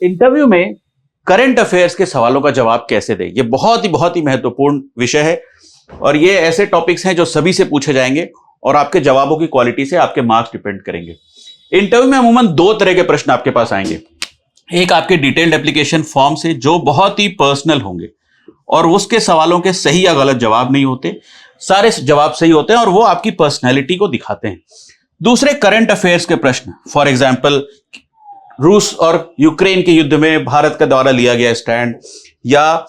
Interview में current affairs के सवालों का जवाब कैसे दें, ये बहुत ही महत्वपूर्ण विषय है और ये ऐसे टॉपिक्स हैं जो सभी से पूछे जाएंगे और आपके जवाबों की क्वालिटी से आपके मार्क्स डिपेंड करेंगे। इंटरव्यू में अमूमन दो तरह के प्रश्न आपके पास आएंगे। एक आपके डिटेल्ड एप्लीकेशन फॉर्म से जो बहुत ही पर्सनल होंगे और उसके सवालों के सही या गलत जवाब नहीं होते, सारे जवाब सही होते हैं और वो आपकी पर्सनैलिटी को दिखाते हैं। दूसरे करंट अफेयर्स के प्रश्न, फॉर एग्जाम्पल रूस और यूक्रेन के युद्ध में भारत का द्वारा लिया गया स्टैंड, या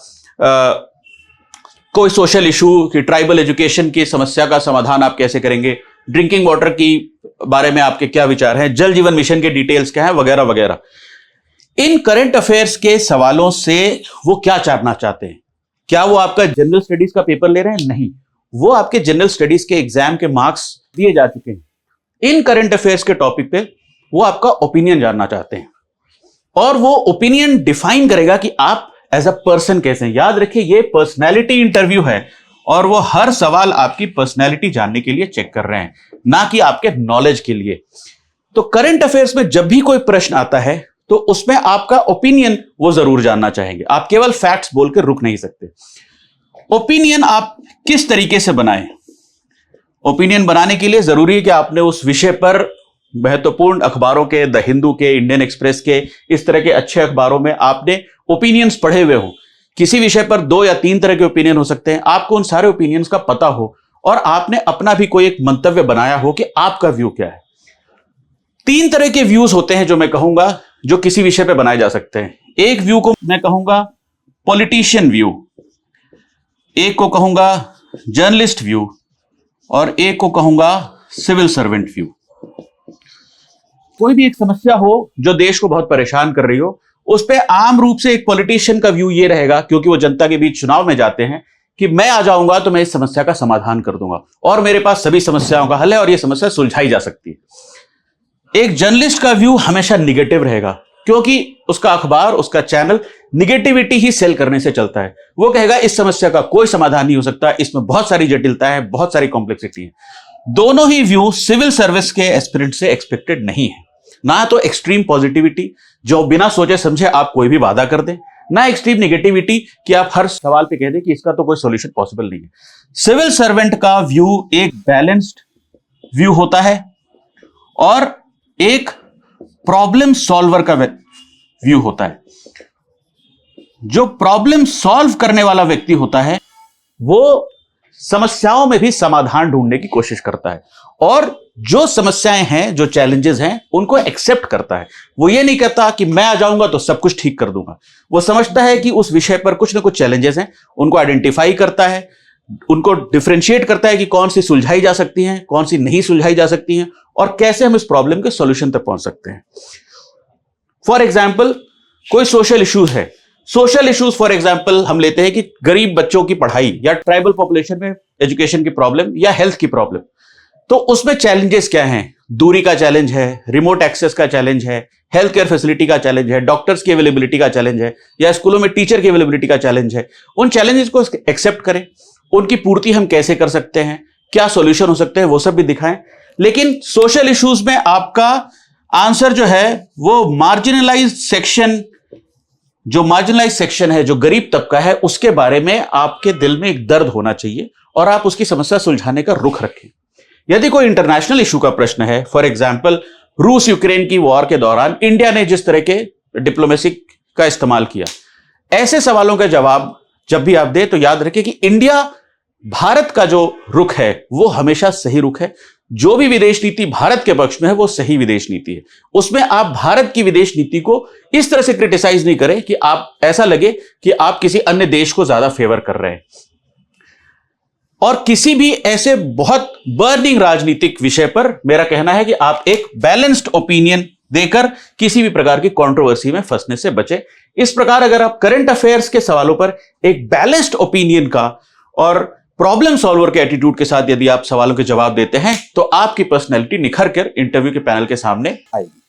कोई सोशल इशू की ट्राइबल एजुकेशन की समस्या का समाधान आप कैसे करेंगे, ड्रिंकिंग वाटर की बारे में आपके क्या विचार हैं, जल जीवन मिशन के डिटेल्स क्या है, वगैरह वगैरह। इन करंट अफेयर्स के सवालों से वो क्या जानना चाहते हैं? क्या वो आपका जनरल स्टडीज का पेपर ले रहे हैं? नहीं, वो आपके जनरल स्टडीज के एग्जाम के मार्क्स दिए जा चुके हैं। इन करंट अफेयर्स के टॉपिक पे वो आपका ओपिनियन जानना चाहते हैं और वो ओपिनियन डिफाइन करेगा कि आप एज अ पर्सन कैसे हैं। याद रखिए, ये पर्सनैलिटी इंटरव्यू है और वो हर सवाल आपकी पर्सनैलिटी जानने के लिए चेक कर रहे हैं, ना कि आपके नॉलेज के लिए। तो करंट अफेयर्स में जब भी कोई प्रश्न आता है तो उसमें आपका ओपिनियन वो जरूर जानना चाहेंगे। आप केवल फैक्ट्स बोल के रुक नहीं सकते। ओपिनियन आप किस तरीके से बनाएं? ओपिनियन बनाने के लिए जरूरी है कि आपने उस विषय पर महत्वपूर्ण अखबारों के, द हिंदू के, इंडियन एक्सप्रेस के, इस तरह के अच्छे अखबारों में आपने ओपिनियंस पढ़े हुए हो। किसी विषय पर 2 या 3 तरह के ओपिनियन हो सकते हैं। आपको उन सारे ओपिनियंस का पता हो और आपने अपना भी कोई एक मंतव्य बनाया हो कि आपका व्यू क्या है। 3 तरह के व्यूज होते हैं जो मैं कहूंगा, जो किसी विषय पर बनाए जा सकते हैं। एक व्यू को मैं कहूंगा पॉलिटिशियन व्यू, एक को कहूंगा जर्नलिस्ट व्यू और एक को कहूंगा सिविल सर्वेंट व्यू। कोई भी एक समस्या हो जो देश को बहुत परेशान कर रही हो, उस पे आम रूप से एक पॉलिटिशियन का व्यू ये रहेगा, क्योंकि वो जनता के बीच चुनाव में जाते हैं, कि मैं आ जाऊंगा तो मैं इस समस्या का समाधान कर दूंगा और मेरे पास सभी समस्याओं का हल है और ये समस्या सुलझाई जा सकती है। एक जर्नलिस्ट का व्यू हमेशा निगेटिव रहेगा, क्योंकि उसका अखबार, उसका चैनल निगेटिविटी ही सेल करने से चलता है। वो कहेगा इस समस्या का कोई समाधान नहीं हो सकता, इसमें बहुत सारी जटिलता है, बहुत सारी कॉम्प्लेक्सिटी है। दोनों ही व्यू सिविल सर्विस के एस्पिरेंट से एक्सपेक्टेड नहीं है। ना तो एक्सट्रीम पॉजिटिविटी जो बिना सोचे समझे आप कोई भी वादा कर दें, ना एक्सट्रीम नेगेटिविटी कि आप हर सवाल पे कह दें कि इसका तो कोई सॉल्यूशन पॉसिबल नहीं है। सिविल सर्वेंट का व्यू एक बैलेंस्ड व्यू होता है और एक प्रॉब्लम सॉल्वर का व्यू होता है। जो प्रॉब्लम सॉल्व करने वाला व्यक्ति होता है वो समस्याओं में भी समाधान ढूंढने की कोशिश करता है और जो समस्याएं हैं, जो चैलेंजेस हैं, उनको एक्सेप्ट करता है। वो ये नहीं कहता कि मैं आ जाऊंगा तो सब कुछ ठीक कर दूंगा। वो समझता है कि उस विषय पर कुछ ना कुछ चैलेंजेस हैं, उनको आइडेंटिफाई करता है, उनको डिफरेंशिएट करता है कि कौन सी सुलझाई जा सकती हैं, कौन सी नहीं सुलझाई जा सकती हैं और कैसे हम इस प्रॉब्लम के सॉल्यूशन तक पहुंच सकते हैं। फॉर एग्जाम्पल, कोई सोशल इश्यूज है। सोशल इश्यूज फॉर एग्जाम्पल हम लेते हैं कि गरीब बच्चों की पढ़ाई या ट्राइबल पॉपुलेशन में एजुकेशन की प्रॉब्लम या हेल्थ की प्रॉब्लम। तो उसमें चैलेंजेस क्या हैं? दूरी का चैलेंज है, रिमोट एक्सेस का चैलेंज है, हेल्थ केयर फैसिलिटी का चैलेंज है, डॉक्टर्स की अवेलेबिलिटी का चैलेंज है, या स्कूलों में टीचर की अवेलेबिलिटी का चैलेंज है। उन चैलेंजेस को एक्सेप्ट करें, उनकी पूर्ति हम कैसे कर सकते हैं, क्या सॉल्यूशन हो सकते हैं, वो सब भी दिखाएं। लेकिन सोशल इश्यूज में आपका आंसर जो है वो मार्जिनलाइज्ड सेक्शन है, जो गरीब तबका है, उसके बारे में आपके दिल में एक दर्द होना चाहिए और आप उसकी समस्या सुलझाने का रुख रखें। यदि कोई इंटरनेशनल इशू का प्रश्न है, फॉर एग्जाम्पल रूस यूक्रेन की वॉर के दौरान इंडिया ने जिस तरह के डिप्लोमेसी का इस्तेमाल किया, ऐसे सवालों का जवाब जब भी आप दें तो याद रखें कि इंडिया, भारत का जो रुख है वो हमेशा सही रुख है। जो भी विदेश नीति भारत के पक्ष में है वो सही विदेश नीति है। उसमें आप भारत की विदेश नीति को इस तरह से क्रिटिसाइज नहीं करें कि आप ऐसा लगे कि आप किसी अन्य देश को ज्यादा फेवर कर रहे हैं। और किसी भी ऐसे बहुत बर्निंग राजनीतिक विषय पर मेरा कहना है कि आप एक बैलेंस्ड ओपिनियन देकर किसी भी प्रकार की कंट्रोवर्सी में फंसने से बचे। इस प्रकार अगर आप करंट अफेयर्स के सवालों पर एक बैलेंस्ड ओपिनियन का और प्रॉब्लम सॉल्वर के एटीट्यूड के साथ यदि आप सवालों के जवाब देते हैं तो आपकी पर्सनैलिटी निखर कर इंटरव्यू के पैनल के सामने आएगी।